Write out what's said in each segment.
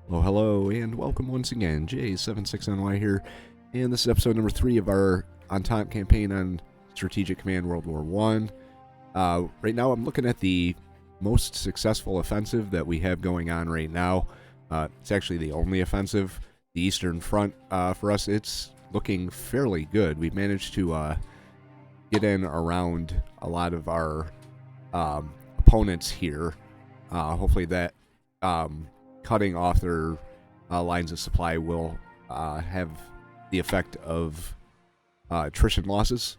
Well, hello, and welcome once again. J76NY here, and this is episode number 3 of our Entente campaign on Strategic Command World War One. Right now, I'm looking at the most successful offensive that we have going on right now. It's actually the only offensive. The Eastern Front, for us, it's looking fairly good. We've managed to get in around a lot of our opponents here. Hopefully that cutting off their lines of supply will have the effect of attrition losses,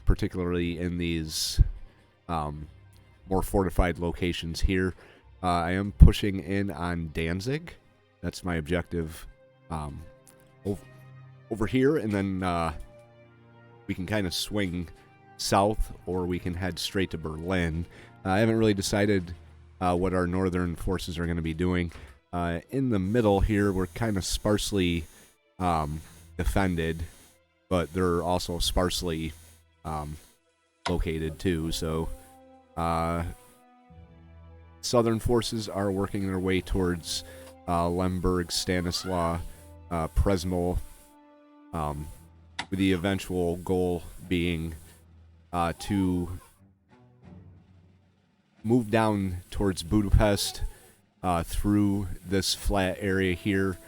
particularly in these more fortified locations here. I am pushing in on Danzig. That's my objective over here, and then we can kind of swing south, or we can head straight to Berlin. I haven't really decided what our northern forces are going to be doing. In the middle here, we're kind of sparsely defended, but they're also sparsely located too. So southern forces are working their way towards Lemberg, Stanislaw, Przemysl, with the eventual goal being to move down towards Budapest through this flat area here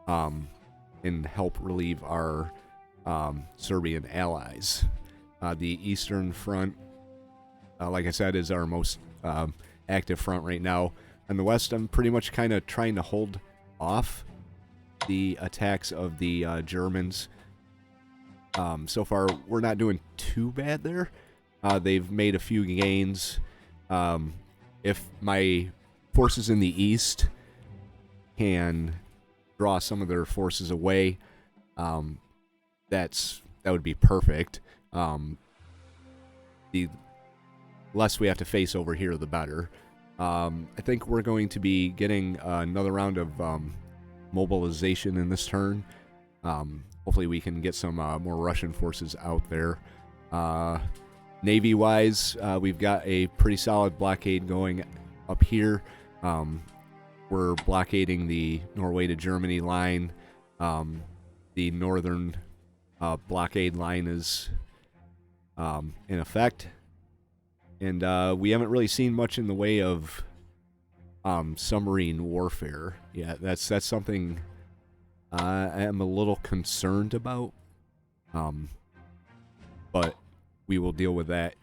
and help relieve our Serbian allies. The Eastern Front, like I said, is our most active front right now. On the west, I'm pretty much kind of trying to hold off the attacks of the Germans. So far, we're not doing too bad there. They've made a few gains. If my forces in the east can draw some of their forces away, that would be perfect. The less we have to face over here, the better. I think we're going to be getting another round of mobilization in this turn. Hopefully we can get some more Russian forces out there. Navy-wise, we've got a pretty solid blockade going up here. We're blockading the Norway to Germany line. The northern blockade line is in effect. And we haven't really seen much in the way of submarine warfare yet. That's something I am a little concerned about. But we will deal with that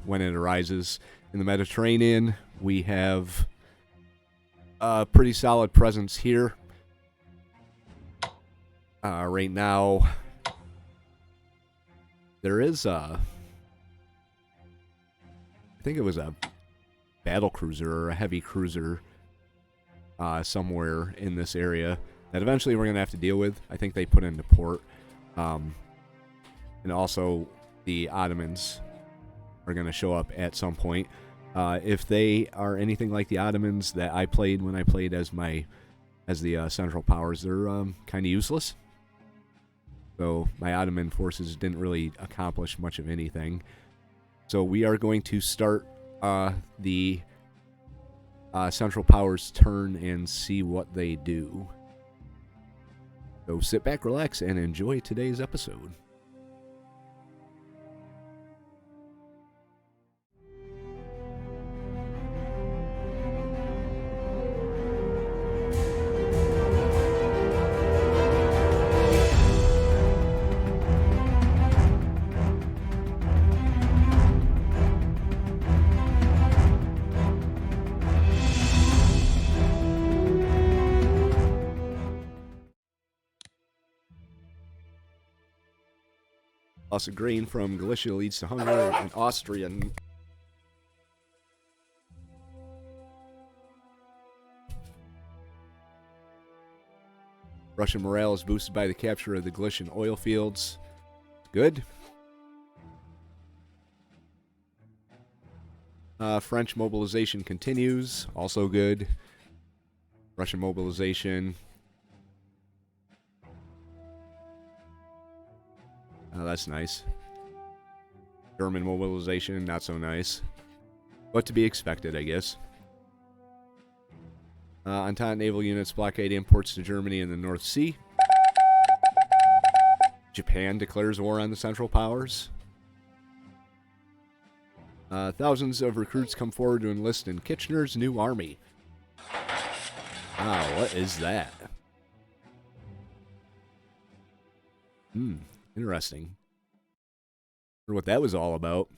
when it arises. In the Mediterranean, we have a pretty solid presence here. Right now, there is I think it was a battle cruiser or a heavy cruiser somewhere in this area that eventually we're going to have to deal with. I think they put into port. And also the Ottomans are going to show up at some point. If they are anything like the Ottomans that I played when I played as the Central Powers, they're kind of useless. So my Ottoman forces didn't really accomplish much of anything. So we are going to start the Central Powers turn and see what they do. So sit back, relax, and enjoy today's episode. Loss of grain from Galicia leads to Hungary and Austria. Russian morale is boosted by the capture of the Galician oil fields. Good. French mobilization continues. Also good. Russian mobilization. Oh, that's nice. German mobilization, not so nice. But to be expected, I guess. Entente naval units blockade imports to Germany in the North Sea. Japan declares war on the Central Powers. Thousands of recruits come forward to enlist in Kitchener's new army. Wow, what is that? Interesting. Wonder what that was all about.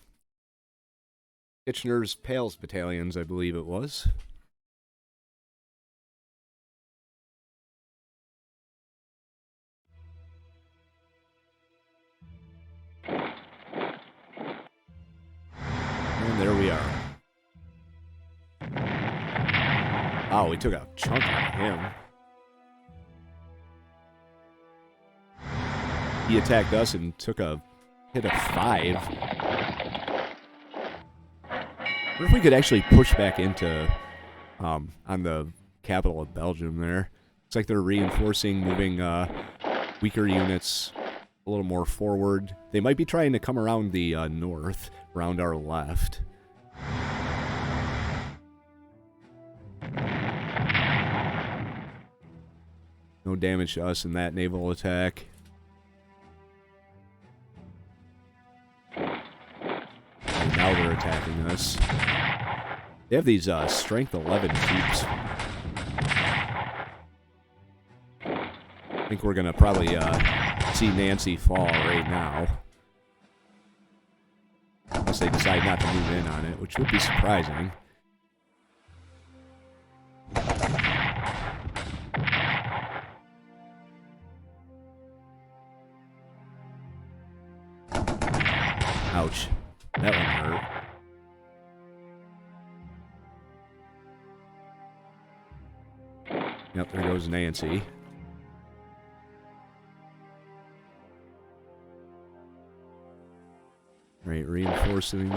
Kitchener's Pales Battalions, I believe it was. And there we are. Oh, we took a chunk out of him. He attacked us and took a hit of 5. What if we could actually push back into on the capital of Belgium there? Looks like they're reinforcing, moving weaker units a little more forward. They might be trying to come around the north, around our left. No damage to us in that naval attack. And now they're attacking us. They have these strength 11 troops. I think we're going to probably see Nancy fall right now. Unless they decide not to move in on it, which would be surprising. Ouch. That one hurt. Yep, there goes Nancy. Right, reinforcing.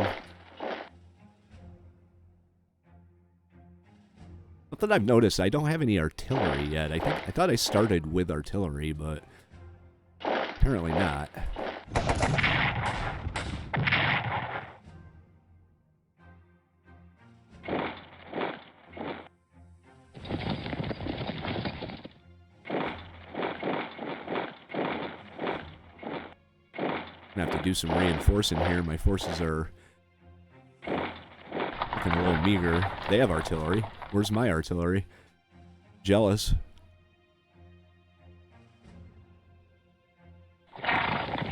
Something I've noticed, I don't have any artillery yet. I thought I started with artillery, but apparently not. I'm gonna have to do some reinforcing here. My forces are looking a little meager. They have artillery. Where's my artillery? Jealous. I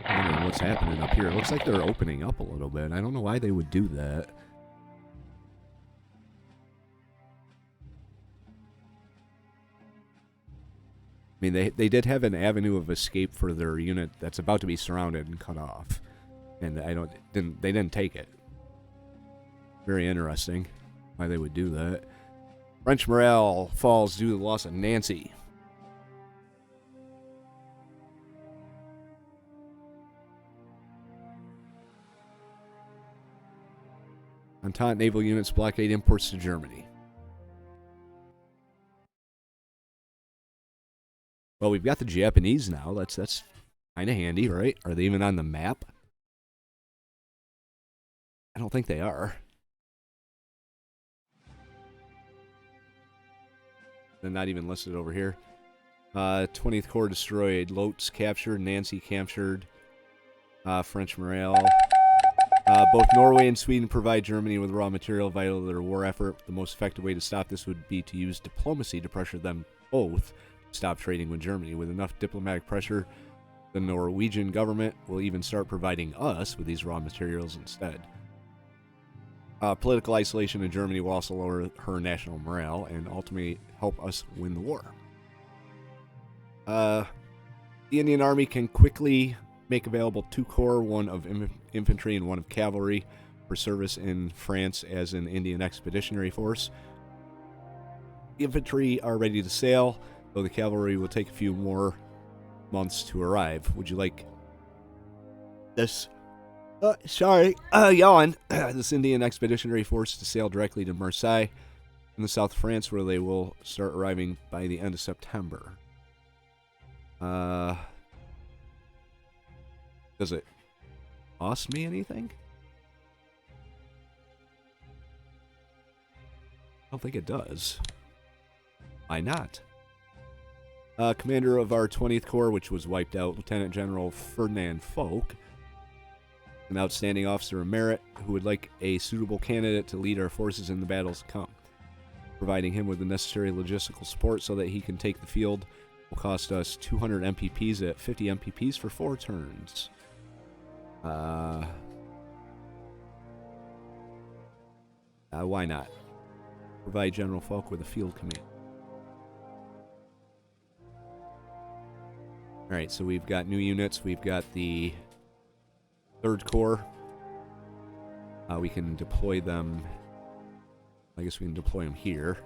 don't know what's happening up here. It looks like they're opening up a little bit. I don't know why they would do that. I mean, they did have an avenue of escape for their unit that's about to be surrounded and cut off, and they didn't take it. Very interesting why they would do that. French morale falls due to the loss of Nancy. Entente naval units blockade imports to Germany. Well, we've got the Japanese now. That's kind of handy, right? Are they even on the map? I don't think they are. They're not even listed over here. 20th Corps destroyed. Lotz captured. Nancy captured. French morale. Both Norway and Sweden provide Germany with raw material vital to their war effort. The most effective way to stop this would be to use diplomacy to pressure them both stop trading with Germany. With enough diplomatic pressure, the Norwegian government will even start providing us with these raw materials instead. Political isolation in Germany will also lower her national morale and ultimately help us win the war. The Indian Army can quickly make available 2 corps, one of infantry and one of cavalry, for service in France as an Indian Expeditionary Force. The infantry are ready to sail, though the cavalry will take a few more months to arrive. Would you like this? Yawn. This Indian Expeditionary Force to sail directly to Marseille in the south of France, where they will start arriving by the end of September. Does it cost me anything? I don't think it does. Why not? Commander of our 20th Corps, which was wiped out, Lieutenant General Ferdinand Folk, an outstanding officer of merit who would like a suitable candidate to lead our forces in the battles to come. Providing him with the necessary logistical support so that he can take the field will cost us 200 MPPs at 50 MPPs for 4 turns. Why not? Provide General Falk with a field command. Alright, so we've got new units. We've got the 3rd Corps. We can deploy them. I guess we can deploy them here.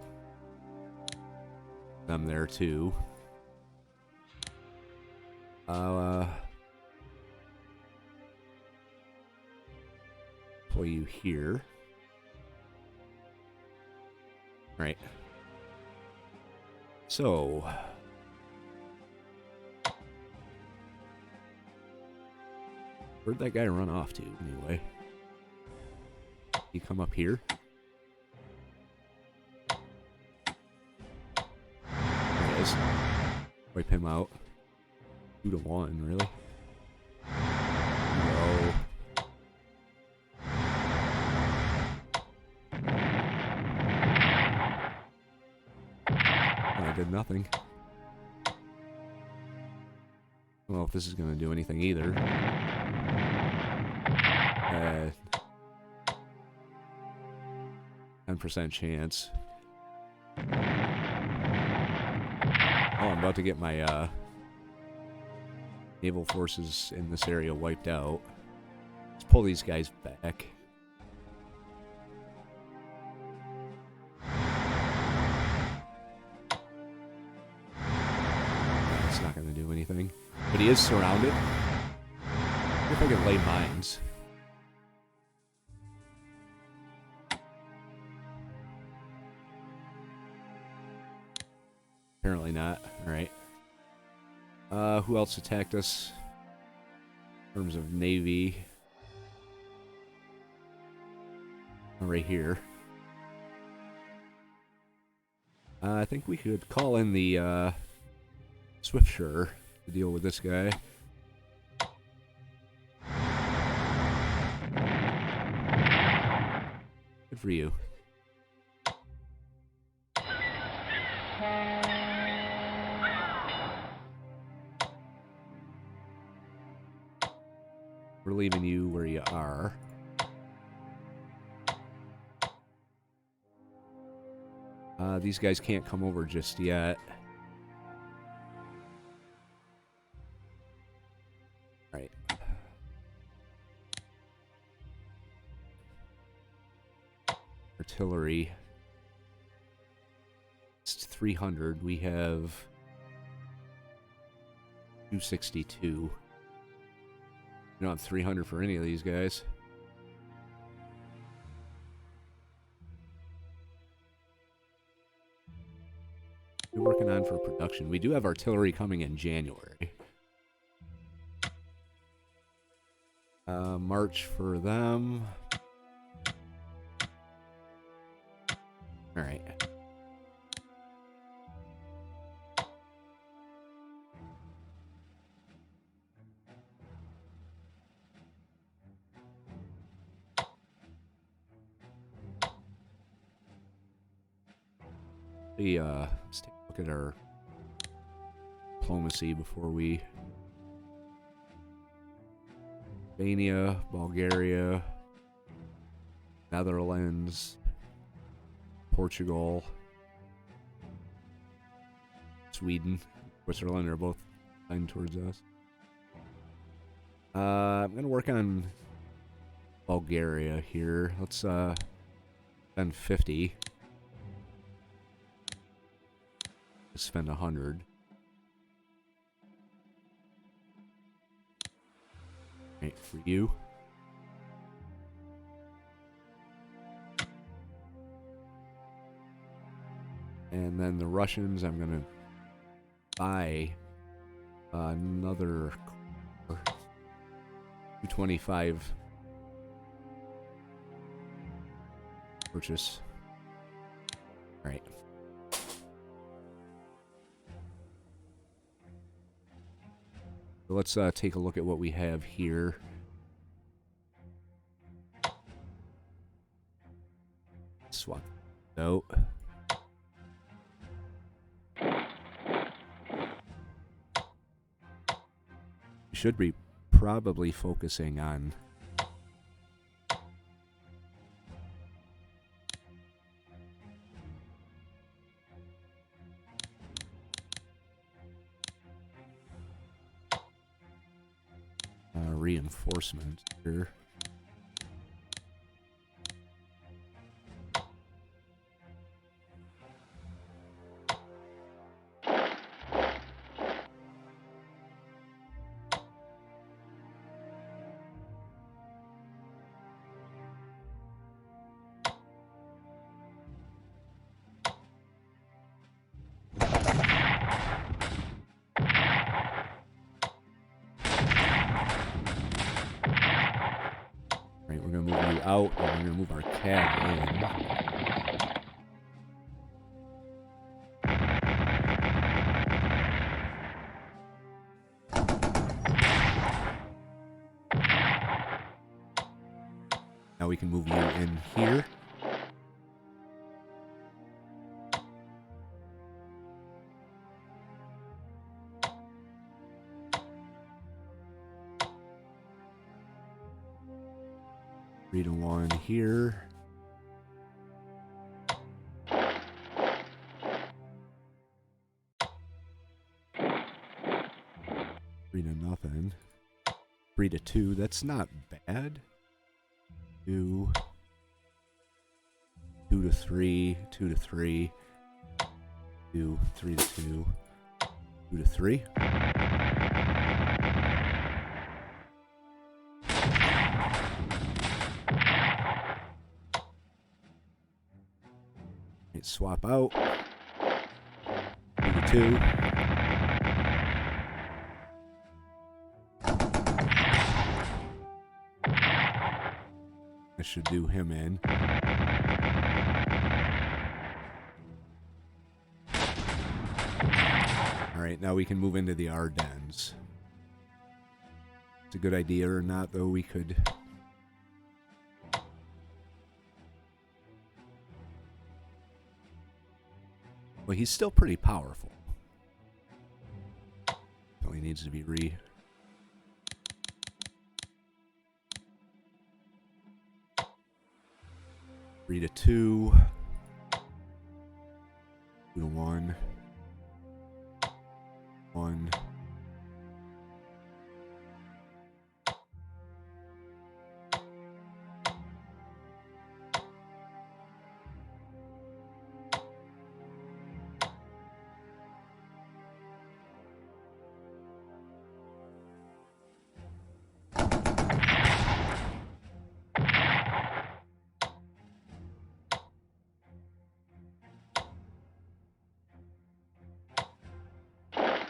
Them there too. Deploy you here. Right. So where'd that guy run off to anyway? He come up here? There he is. Wipe him out. 2-1, really? No. I did nothing. I don't know if this is going to do anything either. 10% chance. Oh, I'm about to get my naval forces in this area wiped out. Let's pull these guys back. That's not going to do anything. But he is surrounded. I wonder if I can lay mines. Apparently not. Alright. Who else attacked us? In terms of Navy. Right here. I think we could call in the Swiftsure to deal with this guy. Good for you. We're leaving you where you are. These guys can't come over just yet. Right. Artillery. It's 300. We have 262. We don't have 300 for any of these guys. We're working on for production. We do have artillery coming in January. March for them. All right. Let's take a look at our diplomacy before we... Albania, Bulgaria, Netherlands, Portugal, Sweden, Switzerland are both lined towards us. I'm going to work on Bulgaria here. Let's spend 50. Spend 100. Right, for you. And then the Russians, I'm gonna buy another 225 purchase. All right. So let's take a look at what we have here. Swap. No. Should be probably focusing on reinforcement here. Right, we're going to move you out, and we're going to move our cab in. Now we can move you in here. Three to one here. Three to nothing. 3-2. That's not bad. 2 to 3. 2 to 3. 2 3 to 2. 2 to 3. Swap out. 2 to 2. This should do him in. Alright, now we can move into the Ardennes. It's a good idea or not, though. We could... Well, he's still pretty powerful. Only needs to be 3 to 2. 2 to 1. 1.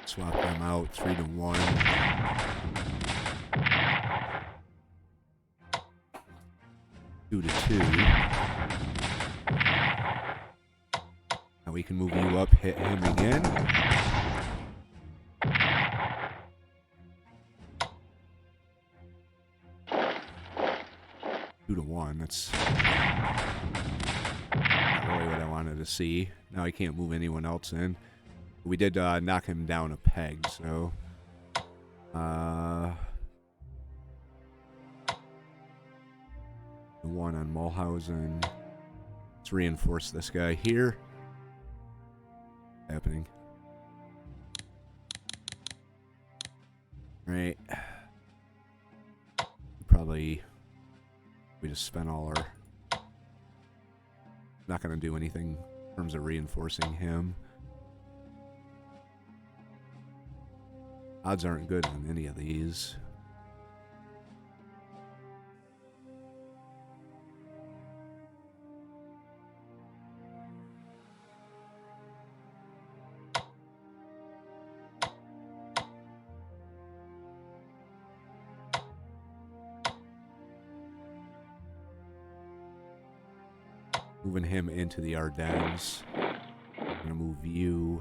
Swap them out. 3 to 1. 2 to 2. Now we can move you up, hit him again. Two to 1. That's not really what I wanted to see. Now I can't move anyone else in. We did knock him down a peg, so... The one on Mulhausen. Let's reinforce this guy here. Happening. Right. Probably... We just spent all our... Not going to do anything in terms of reinforcing him. Odds aren't good on any of these. Moving him into the Ardennes. I'm gonna move you.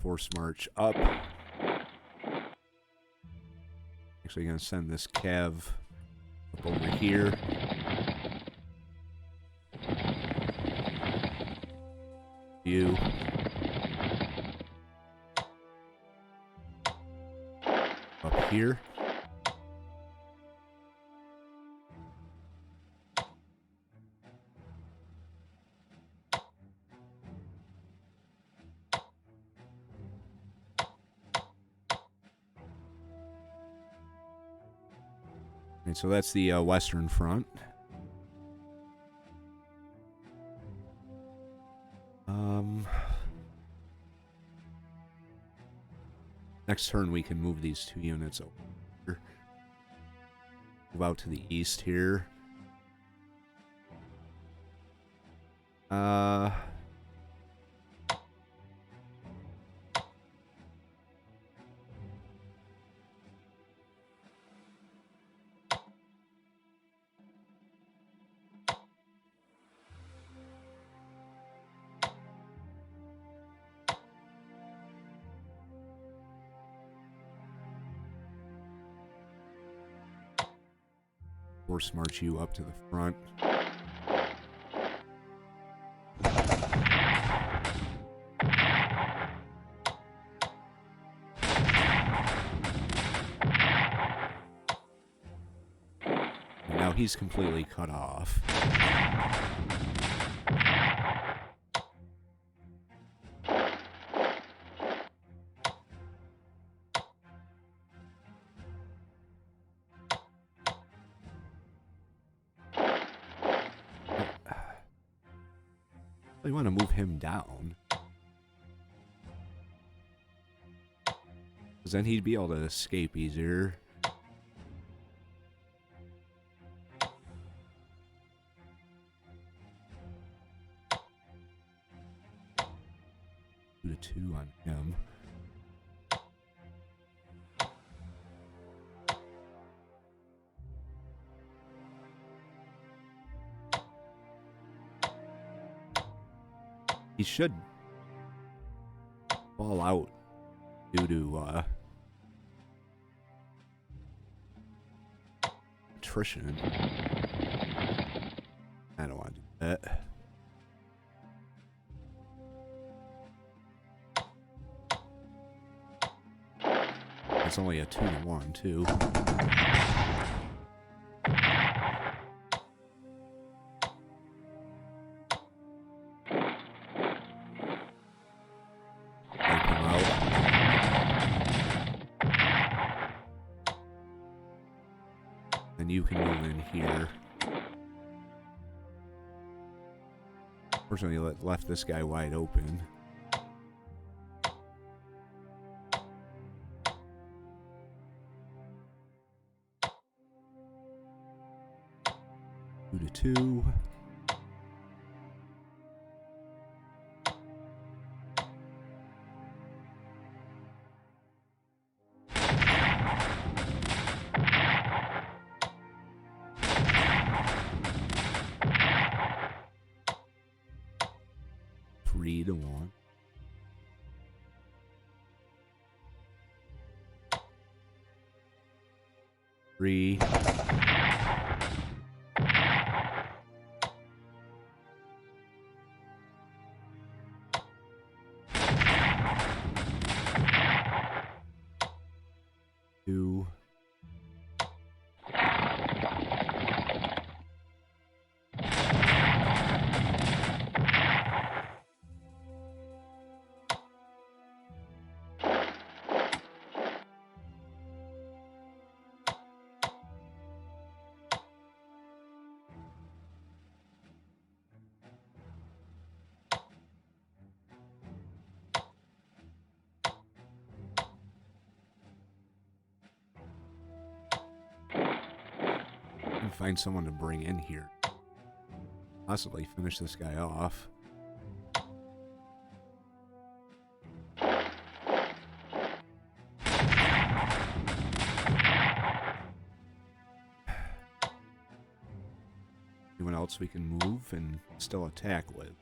Force march up. Actually, gonna send this Cav up over here. You. Up here. And so that's the Western Front. Next turn we can move these 2 units over. Move out to the east here. Force march you up to the front. And now he's completely cut off. You want to move him down. Because then he'd be able to escape easier. Put a 2 on him. He should fall out due to attrition. I don't want to do that. It's only a 2-1 too. And you can move in here. Fortunately, left this guy wide open. Two to 2. Three to 1. Three. Two. Find someone to bring in here. Possibly finish this guy off. else we can move and still attack with.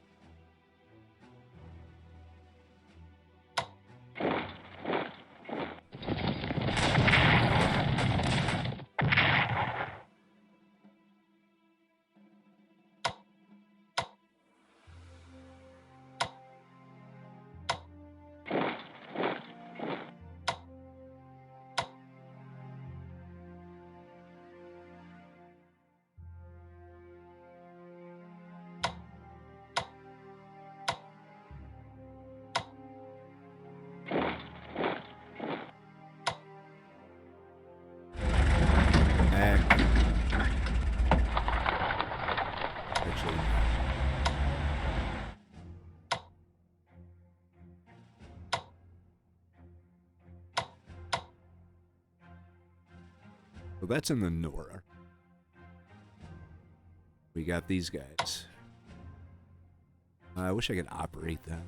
So that's in the Nora. We got these guys. I wish I could operate them.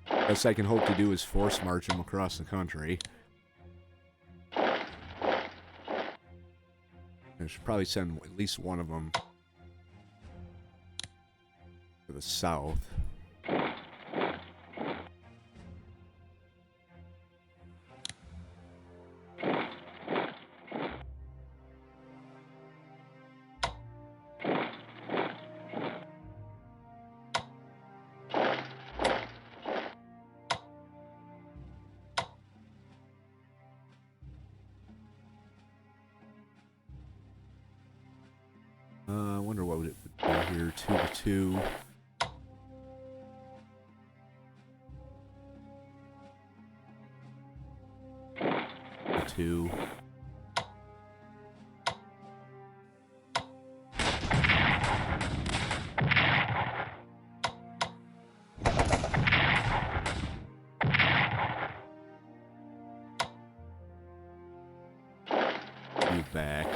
Best I can hope to do is force march them across the country. I should probably send at least one of them to the south. I wonder what would it be here. 2 to 2. Two. You back.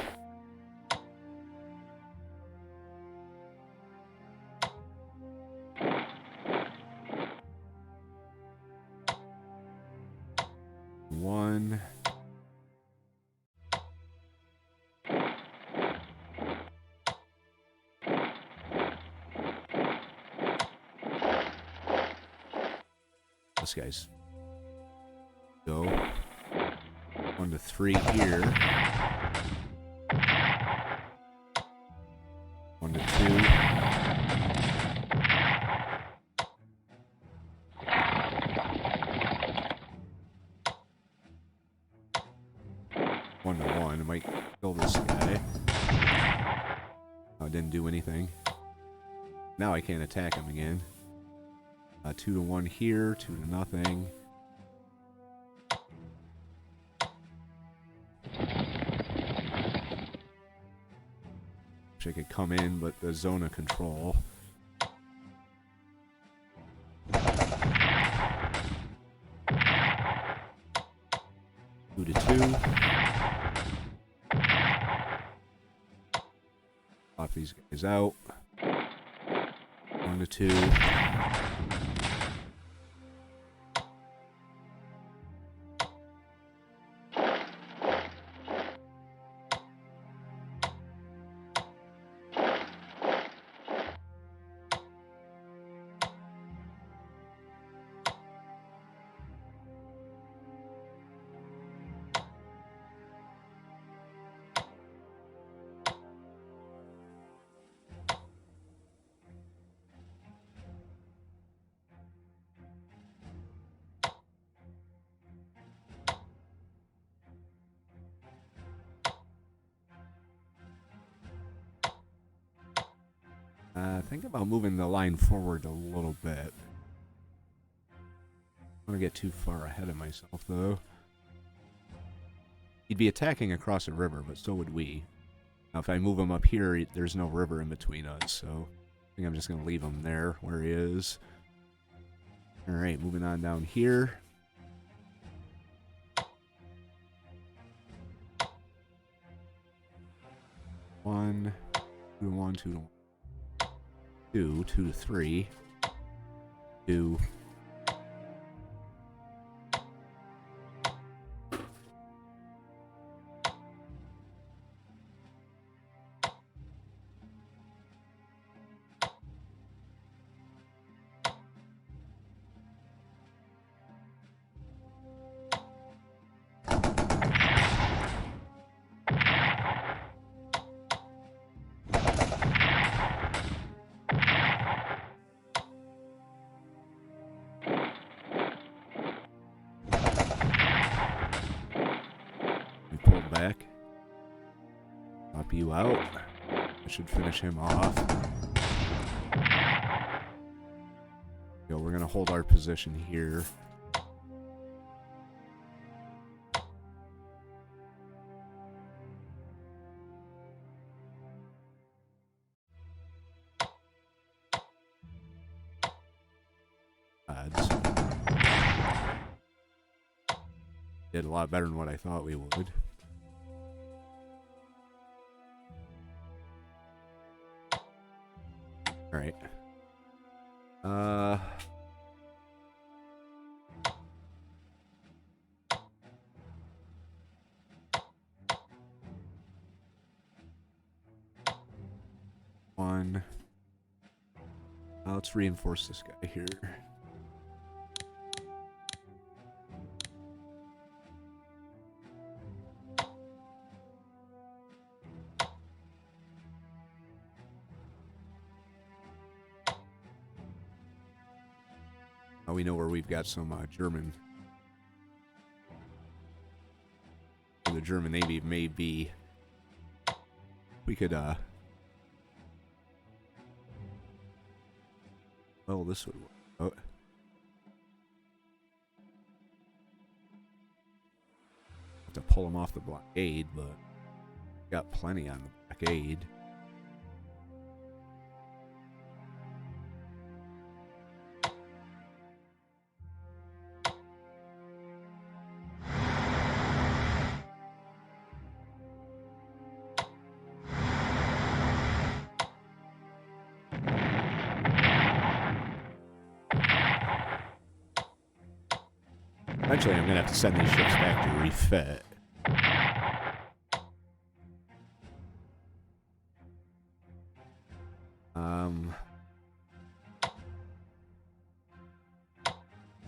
One. This guy's go 1 to 3 here. 1 to 2. One to 1. I might kill this guy. Oh, it didn't do anything. Now I can't attack him again. 2 to 1 here, 2 to nothing. Wish I could come in, but the zone of control. Two to 2. Pop these guys out. 1 to 2. Think about moving the line forward a little bit. I don't want to get too far ahead of myself, though. He'd be attacking across a river, but so would we. Now, if I move him up here, there's no river in between us, so I think I'm just going to leave him there where he is. Alright, moving on down here. One, 2 to 1, 2 to 1. 2 to 3. 2. back. Pop you out. I should finish him off. Yo, we're gonna hold our position here. Did a lot better than what I thought we would. Alright. One. Let's reinforce this guy here. We know where we've got some German. The German Navy may be. We could, well, this would work. Oh. Have to pull them off the blockade, but got plenty on the blockade. Eventually, I'm going to have to send these ships back to refit.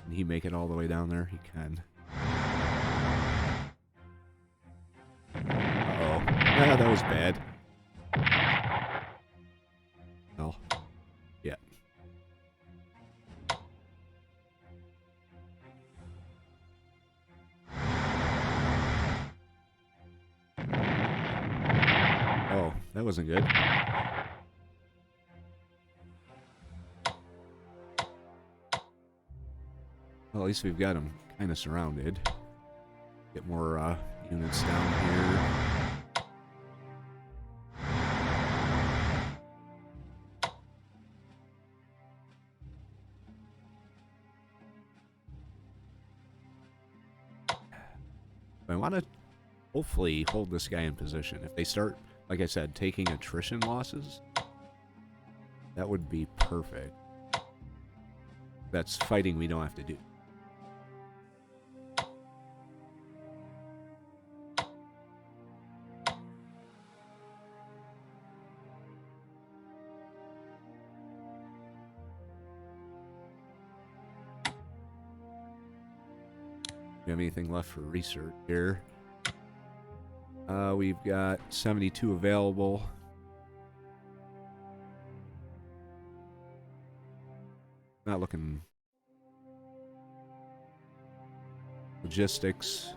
Can he make it all the way down there? He can. Uh-oh. Ah, that was bad. Well, yeah. Oh, that wasn't good. Well, at least we've got them kind of surrounded. Get more units down here. I want to hopefully hold this guy in position. If they start, like I said, taking attrition losses, that would be perfect. That's fighting we don't have to do. Do you have anything left for research here? We've got 72 available. Not looking. Logistics.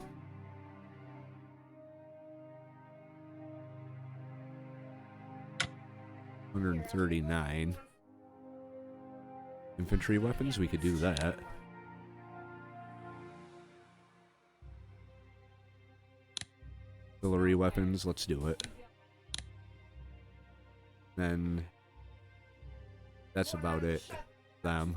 $139. Infantry weapons, we could do that. Artillery weapons, let's do it. Then that's about it. Them.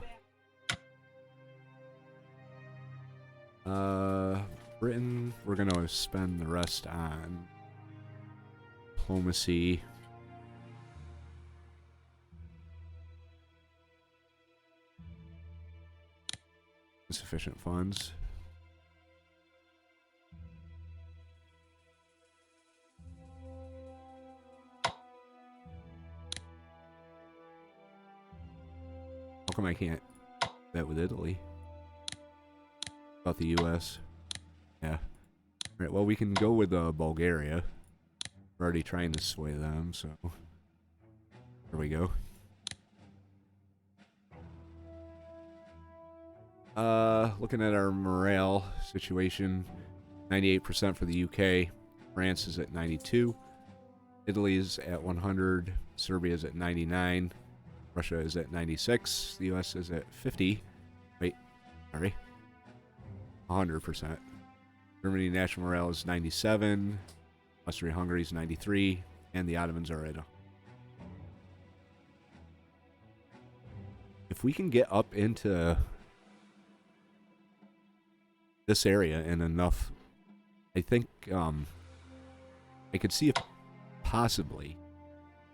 Britain, we're gonna spend the rest on diplomacy. Insufficient funds. How come I can't do that with Italy? About the US. Yeah. Alright, well, we can go with Bulgaria. We're already trying to sway them, so. There we go. Looking at our morale situation, 98% for the UK. France is at 92. Italy's at 100. Serbia is at 99. Russia is at 96. The US is at 50. Wait, sorry. 100%. Germany national morale is 97. Austria-Hungary is 93. And the Ottomans are at 100. If we can get up into this area and enough, I think I could see if possibly,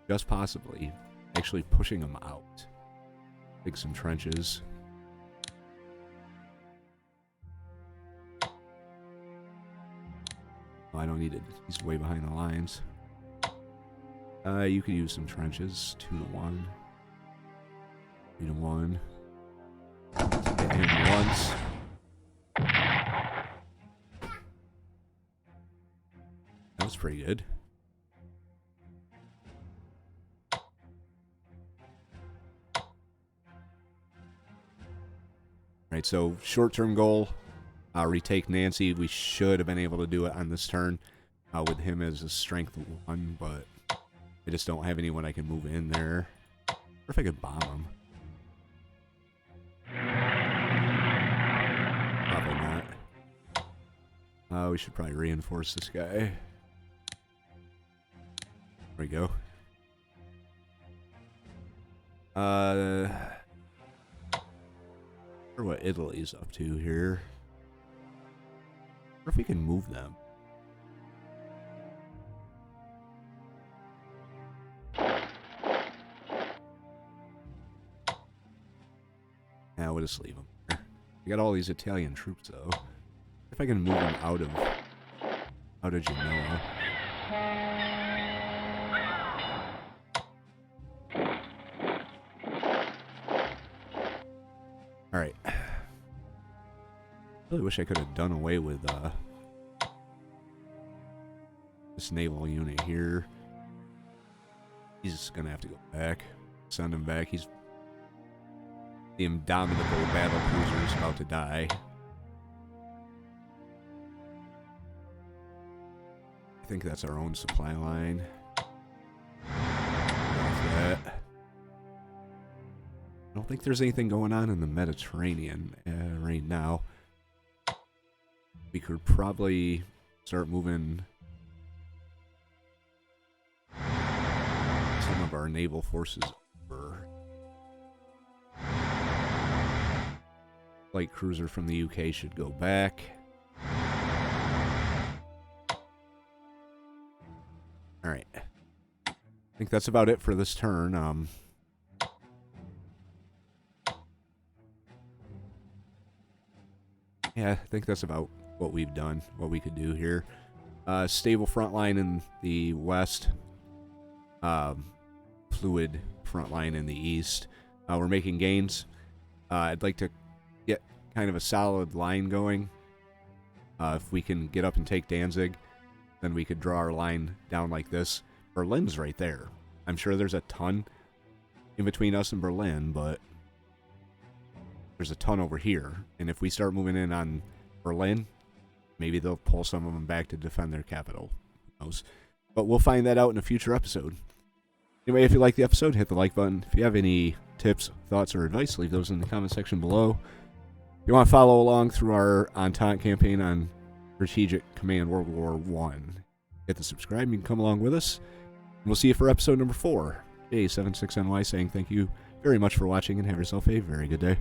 just possibly, actually pushing them out. Dig some trenches. Oh, I don't need it. He's way behind the lines. You could use some trenches. 2 to 1. 3 to 1. Hit him once. That was pretty good. Right, so short-term goal, retake Nancy. We should have been able to do it on this turn with him as a strength 1, but I just don't have anyone I can move in there. Or if I could bomb him. Probably not. We should probably reinforce this guy. There we go. I wonder what Italy's up to here. Or if we can move them. Nah, we'll just leave them. We got all these Italian troops though. If I can move them out of Genoa. Alright. Really wish I could have done away with this naval unit here. He's gonna have to go back. Send him back. He's the indomitable battle cruiser is about to die. I think that's our own supply line. I don't think there's anything going on in the Mediterranean right now. We could probably start moving some of our naval forces over. Light cruiser from the UK should go back. Alright. I think that's about it for this turn. Yeah, I think that's about what we've done, what we could do here. Stable front line in the west. Fluid front line in the east. We're making gains. I'd like to get kind of a solid line going. If we can get up and take Danzig, then we could draw our line down like this. Berlin's right there. I'm sure there's a ton in between us and Berlin, but there's a ton over here. And if we start moving in on Berlin, maybe they'll pull some of them back to defend their capital. Who knows? But we'll find that out in a future episode. Anyway, if you like the episode, hit the like button. If you have any tips, thoughts, or advice, leave those in the comment section below. If you want to follow along through our Entente campaign on Strategic Command World War I, hit the subscribe. You can come along with us. And we'll see you for episode number 4. J76NY saying thank you very much for watching and have yourself a very good day.